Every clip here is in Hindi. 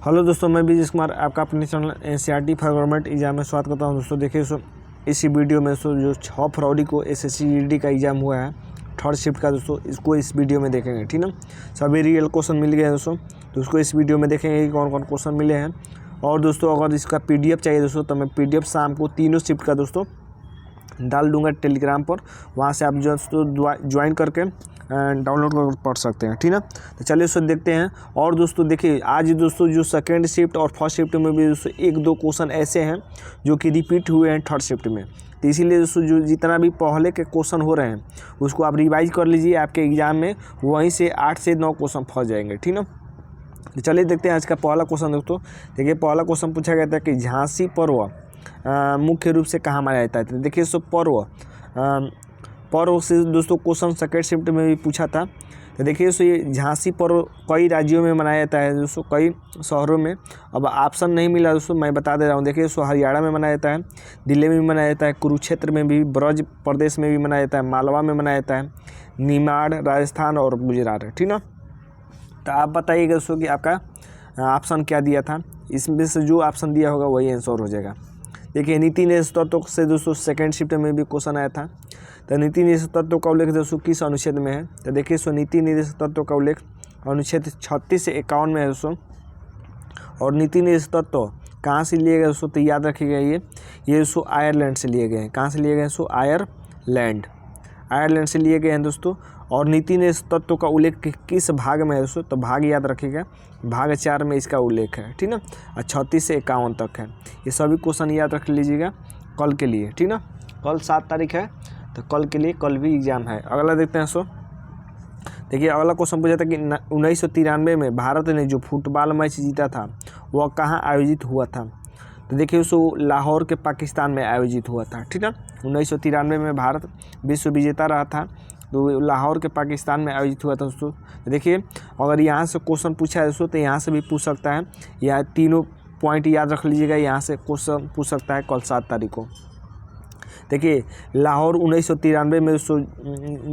हेलो दोस्तों, मैं बीजेश कुमार आपका अपने channel NCERT for government exam में स्वागत करता हूं। दोस्तों देखिए इसी वीडियो में जो 6 फरवरी को एसएससी जीडी का एग्ज़ाम हुआ है थर्ड शिफ्ट का, दोस्तों इसको इस वीडियो में देखेंगे। ठीक ना, सभी रियल क्वेश्चन मिल गए हैं दोस्तों, तो उसको इस वीडियो में देखेंगे कि कौन कौन क्वेश्चन मिले हैं। और दोस्तों अगर इसका PDF चाहिए दोस्तों, तो मैं PDF शाम को तीनों शिफ्ट का दोस्तों डाल दूंगा टेलीग्राम पर, वहाँ से आप ज्वाइन करके डाउनलोड कर पढ़ सकते हैं। ठीक ना, तो चलिए उसको देखते हैं। और दोस्तों देखिए आज दोस्तों जो सेकेंड शिफ्ट और फर्स्ट शिफ्ट में भी दोस्तों 1-2 क्वेश्चन ऐसे हैं जो कि रिपीट हुए हैं थर्ड शिफ्ट में, तो इसीलिए दोस्तों जो जितना भी पहले के क्वेश्चन हो रहे हैं उसको आप रिवाइज कर लीजिए, आपके एग्जाम में वहीं से 8 से 9 क्वेश्चन फंस जाएंगे। ठीक ना, तो चलिए देखते हैं आज का पहला क्वेश्चन। दोस्तों देखिए पहला क्वेश्चन पूछा गया था कि झांसी पर्व मुख्य रूप से कहाँ मनाया जाता है। तो देखिए पर्व से दोस्तों क्वेश्चन सेकेंड शिफ्ट में भी पूछा था। तो देखिए दोस्तों ये झांसी पर्व कई राज्यों में मनाया जाता है दोस्तों, कई शहरों में। अब ऑप्शन नहीं मिला दोस्तों, मैं बता दे रहा हूँ। देखिए दोस्तों हरियाणा में मनाया जाता है, दिल्ली में भी मनाया जाता है, कुरुक्षेत्र में भी, ब्रज प्रदेश में भी मनाया जाता है, मालवा में मनाया जाता है, निमाड़ राजस्थान और गुजरात है। ठीक ना, तो आप बताइएगा दोस्तों कि आपका ऑप्शन क्या दिया था। इसमें से जो ऑप्शन दिया होगा वही आंसर हो जाएगा। देखिए नीति निषेध तत्व से दोस्तों सेकंड शिफ्ट में भी क्वेश्चन आया था। तो नीति निषेध तत्व का उल्लेख दोस्तों किस अनुच्छेद में है। तो देखिए नीति निषेध तत्व का उल्लेख अनुच्छेद 36 से 51 में है दोस्तों। और नीति निषेध तत्व कहाँ से लिए गए दोस्तों, तो याद रखिएगा ये दोस्तों आयरलैंड से लिए गए हैं। कहाँ से लिए गए दोस्तों, आयरलैंड से लिए गए हैं दोस्तों। और नीति निषेध तत्व का उल्लेख किस भाग में है दोस्तों, तो भाग याद रखिएगा, भाग 4 में इसका उल्लेख है। ठीक ना, 36 से 51 तक है। ये सभी क्वेश्चन याद रख लीजिएगा कल के लिए। ठीक ना, कल 7 तारीख है, तो कल के लिए कल भी एग्जाम है। अगला देखते हैं दोस्तों। देखिए अगला क्वेश्चन पूछा था कि 1993 में भारत ने जो फुटबॉल मैच जीता था वह कहाँ आयोजित हुआ था। तो देखिए दोस्तों लाहौर के पाकिस्तान में आयोजित हुआ था। ठीक है, 1993 में भारत विश्व विजेता रहा था, तो लाहौर के पाकिस्तान में आयोजित हुआ था दोस्तों। देखिए अगर यहाँ से क्वेश्चन पूछा है दोस्तों, तो यहाँ से भी पूछ सकता है। यह तीनों पॉइंट याद रख लीजिएगा, यहाँ से क्वेश्चन पूछ सकता है कल 7 तारीख को। देखिए लाहौर 1993 में दोस्तों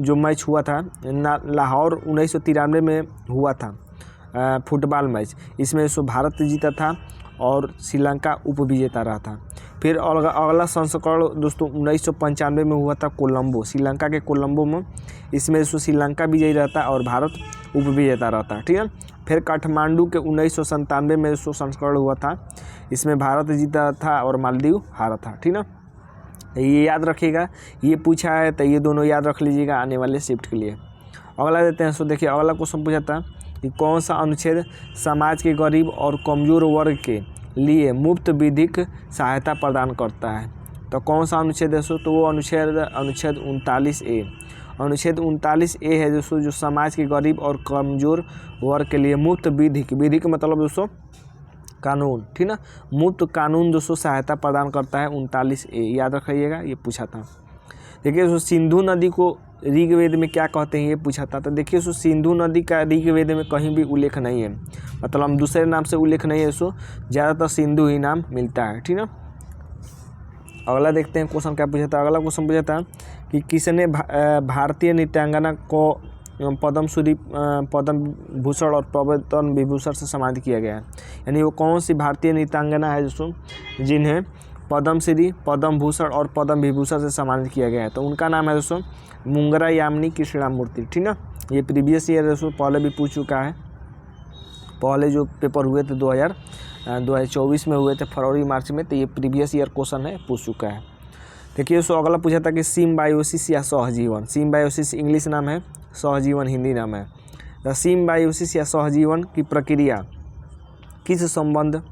जो मैच हुआ था, लाहौर 1993 में हुआ था फुटबॉल मैच। इसमें दोस्तों भारत जीता था और श्रीलंका उपविजेता रहा था। फिर अगला संस्करण दोस्तों 1995 में हुआ था कोलंबो, श्रीलंका के कोलंबो में। इसमें दोस्तों श्रीलंका विजयी रहता और भारत उपविजेता रहता। ठीक है, फिर काठमांडू के 1997 में दोस्तों संस्करण हुआ था। इसमें भारत जीता था और मालदीव हारा था। ठीक ना, ये याद रखिएगा, ये पूछा है तो ये दोनों याद रख लीजिएगा आने वाले शिफ्ट के लिए। अगला देते हैं। सो देखिए अगला क्वेश्चन पूछा था कि कौन सा अनुच्छेद समाज के गरीब और कमज़ोर वर्ग के लिए मुफ्त विधिक सहायता प्रदान करता है। तो कौन सा अनुच्छेद है दोस्तों, तो वो अनुच्छेद 39A। अनुच्छेद 39A है दोस्तों जो समाज के गरीब और कमज़ोर वर्ग के लिए मुफ्त विधिक मतलब दोस्तों कानून। ठीक ना, मुफ्त कानून दोस्तों सहायता प्रदान करता है 39A, याद रखिएगा, ये पूछा था। देखिए दोस्तों सिंधु नदी को ऋग्वेद में क्या कहते हैं, ये पूछा था। तो देखिए दोस्तों सिंधु नदी का ऋग्वेद में कहीं भी उल्लेख नहीं है, मतलब हम दूसरे नाम से उल्लेख नहीं है दोस्तों, ज़्यादातर सिंधु ही नाम मिलता है। ठीक ना, अगला देखते हैं क्वेश्चन क्या पूछा था। अगला क्वेश्चन पूछा था कि किसने भारतीय नृत्यांगना को पद्मश्री, पद्म भूषण और पद्म विभूषण से सम्मानित किया गया है। यानी वो कौन सी भारतीय नृत्यांगना है दोस्तों जिन्हें पद्मश्री, पद्म भूषण और पद्म विभूषण से सम्मानित किया गया है। तो उनका नाम है दोस्तों मुंगरा यामिनी कृष्णामूर्ति। ठीक ना, ये प्रीवियस ईयर दोस्तों पहले भी पूछ चुका है। पहले जो पेपर हुए थे 2024 में हुए थे फरवरी मार्च में, तो ये प्रीवियस ईयर क्वेश्चन है, पूछ चुका है। देखिए दोस्तों अगला पूछा था कि सिम्बायोसिस या सहजीवन। सिम्बायोसिस इंग्लिश नाम है, सहजीवन हिंदी नाम है। तो सिम्बायोसिस या सहजीवन की प्रक्रिया किस संबंध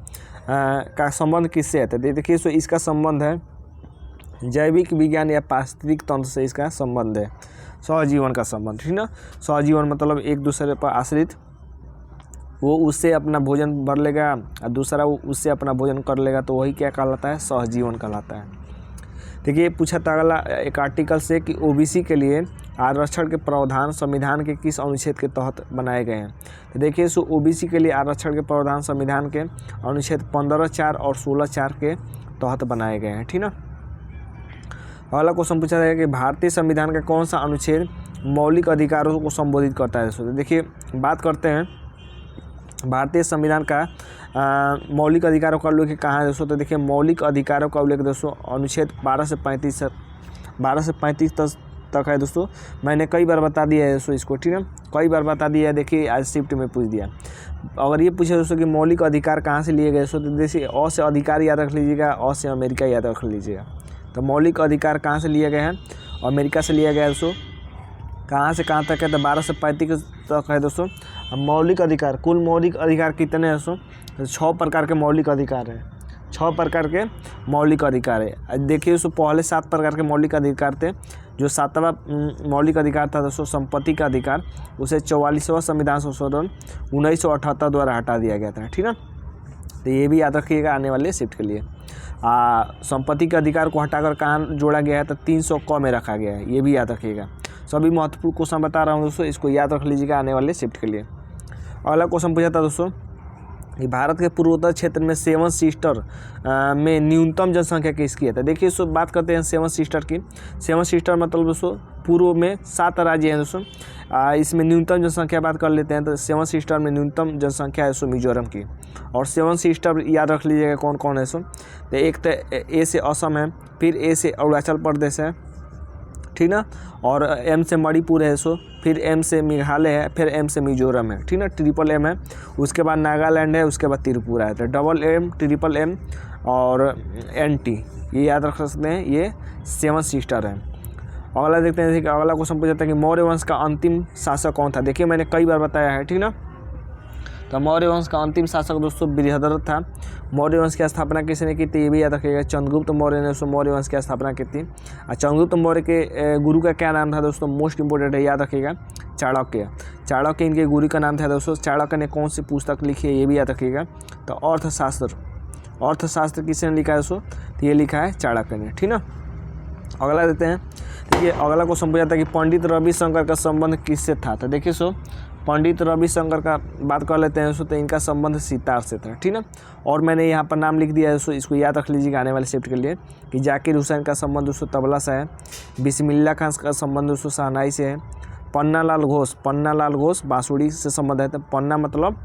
का संबंध किससे है। तो देखिए तो इसका संबंध है जैविक विज्ञान या पारिस्थितिक तंत्र से, इसका संबंध है सहजीवन का संबंध। ठीक ना, सहजीवन मतलब एक दूसरे पर आश्रित, वो उससे अपना भोजन भर लेगा और दूसरा वो उससे अपना भोजन कर लेगा, तो वही क्या कहलाता है, सहजीवन कहलाता है। देखिए पूछा था अगला एक आर्टिकल से कि OBC के लिए आरक्षण के प्रावधान संविधान के किस अनुच्छेद के तहत बनाए गए हैं। तो देखिए सो OBC के लिए आरक्षण के प्रावधान संविधान के अनुच्छेद 15(4) और 16(4) के तहत बनाए गए हैं। ठीक ना, अगला क्वेश्चन पूछा था कि भारतीय संविधान का कौन सा अनुच्छेद मौलिक अधिकारों को संबोधित करता है। देखिए बात करते हैं भारतीय संविधान का मौलिक अधिकारों का उल्लेख कहाँ है दोस्तों? तो देखिए मौलिक अधिकारों का उल्लेख दोस्तों अनुच्छेद 12 से 35 तक है दोस्तों। मैंने कई बार बता दिया है दोस्तों इसको, ठीक है, कई बार बता दिया है। देखिए आज शिफ्ट में पूछ दिया। अगर ये पूछे दोस्तों कि मौलिक अधिकार कहाँ से लिए गए दोस्तों, तो देखिए अ से अधिकार याद रख लीजिएगा, अ से अमेरिका याद रख लीजिएगा। तो मौलिक अधिकार कहाँ से लिए गए हैं? अमेरिका से लिया गया है दोस्तों। कहाँ से कहाँ तक है? तो 12 से 35 तक है दोस्तों। अब मौलिक अधिकार, कुल मौलिक अधिकार कितने हैं दोस्तों? तो 6 प्रकार के मौलिक अधिकार हैं, 6 प्रकार के मौलिक अधिकार है। देखिए दोस्तों पहले 7 प्रकार के मौलिक अधिकार थे। जो 7वां मौलिक अधिकार था दोस्तों संपत्ति का अधिकार, उसे 44वां संविधान संशोधन 1978 द्वारा हटा दिया गया था, ठीक है। तो ये भी याद रखिएगा आने वाले शिफ्ट के लिए। संपत्ति के अधिकार को हटाकर कहाँ जोड़ा गया है? तो 300 क में रखा गया है, ये भी याद रखिएगा। सभी महत्वपूर्ण क्वेश्चन बता रहा हूँ दोस्तों, इसको याद रख लीजिएगा आने वाले शिफ्ट के लिए। अगला क्वेश्चन पूछा था दोस्तों कि भारत के पूर्वोत्तर क्षेत्र में 7 सिस्टर में न्यूनतम जनसंख्या किसकी है? तो देखिए दोस्तों बात करते हैं 7 सिस्टर की। 7 सिस्टर मतलब दोस्तों पूर्व में 7 राज्य हैं दोस्तों। इसमें न्यूनतम जनसंख्या बात कर लेते हैं। तो 7 सिस्टर में न्यूनतम जनसंख्या है दोस्तों मिजोरम की। और 7 सिस्टर याद रख लीजिएगा कौन कौन है दोस्तों। तो एक तो ए से असम है, फिर ए से अरुणाचल प्रदेश है, ठीक ना, और एम से मणिपुर है सो, फिर एम से मेघालय है, फिर एम से मिजोरम है, ठीक ना, ट्रिपल एम है। उसके बाद नागालैंड है, उसके बाद त्रिपुरा है। तो डबल एम, ट्रिपल एम और NT ये याद रख सकते हैं, ये 7 सिस्टर हैं। अगला देखते हैं, देखिए अगला क्वेश्चन पूछा था कि मौर्य वंश का अंतिम शासक कौन था? देखिए मैंने कई बार बताया है, ठीक ना। तो मौर्य वंश का अंतिम शासक दोस्तों बृहद्रथ था। मौर्य वंश की स्थापना किसने की थी? ये भी याद रखिएगा, चंद्रगुप्त मौर्य ने दोस्तों मौर्य वंश की स्थापना की थी। और चंद्रगुप्त मौर्य के गुरु का क्या नाम था दोस्तों? मोस्ट इंपोर्टेंट है, याद रखिएगा, चाणक्य। चाणक्य इनके गुरु का नाम था दोस्तों। चाणक्य ने कौन सी पुस्तक लिखी है? ये भी याद रखिएगा। तो अर्थशास्त्र किसने लिखा है दोस्तों? तो ये लिखा है चाणक्य ने, ठीक ना। अगला देते हैं, देखिए अगला क्वेश्चन पूछा था कि पंडित रविशंकर का संबंध किससे था? तो देखिए सो पंडित रविशंकर का बात कर लेते हैं तो इनका संबंध सितार से था, ठीक ना। और मैंने यहाँ पर नाम लिख दिया है, इसको याद रख लीजिएगा आने वाले शिफ्ट के लिए कि जाकिर हुसैन का संबंध दोस्तों तबला से है। बिस्मिल्लाह खान का संबंध दोस्तों शहनाई से है। पन्ना लाल घोष बांसुरी से संबंध है। तो पन्ना मतलब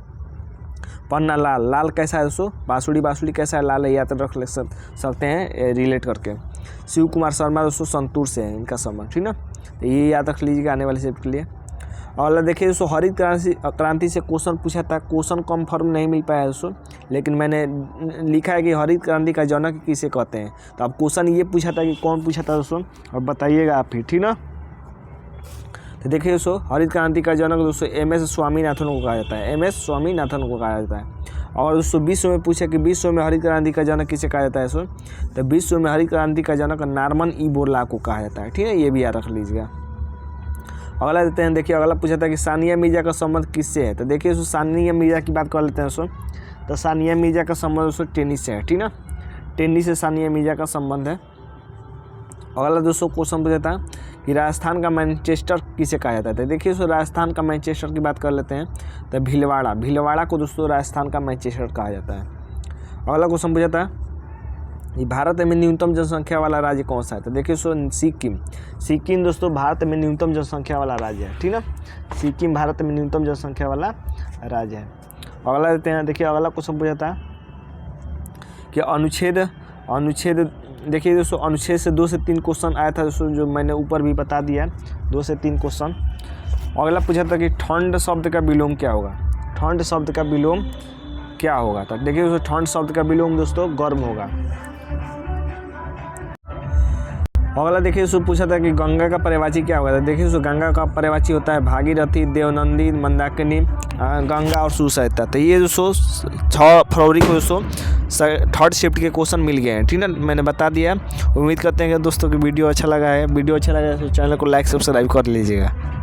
पन्ना लाल कैसा है दोस्तों? बांसुरी कैसा है? लाल है, याद रख सकते हैं रिलेट करके। शिव कुमार शर्मा दोस्तों संतूर से है इनका संबंध, ठीक ना। तो ये याद रख लीजिएगा आने वाले शिफ्ट के लिए। और देखिए दोस्तों हरित क्रांति से क्वेश्चन पूछा था, क्वेश्चन कंफर्म नहीं मिल पाया दोस्तों, लेकिन मैंने लिखा है कि हरित क्रांति का जनक किसे कहते हैं। तो अब क्वेश्चन ये पूछा था कि कौन पूछा था दोस्तों, और बताइएगा आप ही, ठीक ना। तो देखिए दोस्तों हरित क्रांति का जनक दोस्तों MS स्वामीनाथन को कहा जाता है, MS स्वामीनाथन को कहा जाता है। और दोस्तों विश्व में पूछा कि विश्व में हरित क्रांति का जनक किसे कहा जाता है दोस्तों? तो विश्व में हरित क्रांति का जनक नॉर्मन ई बोरलॉग को कहा जाता है, ठीक है, ये भी याद रख लीजिएगा। अगला देते हैं, देखिए अगला पूछा था कि सानिया मिर्जा का संबंध किससे है? तो देखिए दोस्तों सानिया मिर्जा की बात कर लेते हैं दोस्तों। तो सानिया मिर्जा का संबंध दोस्तों टेनिस से है, ठीक ना, टेनिस से सानिया मिर्जा का संबंध है। अगला दोस्तों क्वेश्चन पूछा था कि राजस्थान का मैनचेस्टर किसे कहा जाता है? तो देखिए दोस्तों राजस्थान का मैनचेस्टर की बात कर लेते हैं। तो भीलवाड़ा को दोस्तों राजस्थान का मैनचेस्टर कहा जाता है। अगला क्वेश्चन पूछा था कि भारत में न्यूनतम जनसंख्या वाला राज्य कौन सा है? तो देखिए दोस्तों सिक्किम दोस्तों भारत में न्यूनतम जनसंख्या वाला राज्य है, ठीक ना। सिक्किम भारत में न्यूनतम जनसंख्या वाला राज्य है। अगला देते हैं, देखिए अगला क्वेश्चन पूछा था कि अनुच्छेद देखिए दोस्तों अनुच्छेद से 2 से 3 क्वेश्चन आया था दोस्तों, जो मैंने ऊपर भी बता दिया, 2 से 3 क्वेश्चन। अगला पूछा था कि ठंड शब्द का विलोम क्या होगा? ठंड शब्द का विलोम क्या होगा? तो देखिए दोस्तों ठंड शब्द का विलोम दोस्तों गर्म होगा। अगला देखिए दोस्तों पूछा था कि गंगा का पर्यायवाची क्या होगा? तो देखिए दोस्तों गंगा का पर्यायवाची होता है भागीरथी, देवनंदी, मंदाकिनी, गंगा और सुसहायता। तो ये दोस्तों 6 फरवरी को दोस्तों 3rd शिफ्ट के क्वेश्चन मिल गए हैं, ठीक ना, मैंने बता दिया। उम्मीद करते हैं कि दोस्तों की वीडियो अच्छा लगा है। वीडियो अच्छा लगा है तो चैनल को लाइक सब्सक्राइब कर लीजिएगा।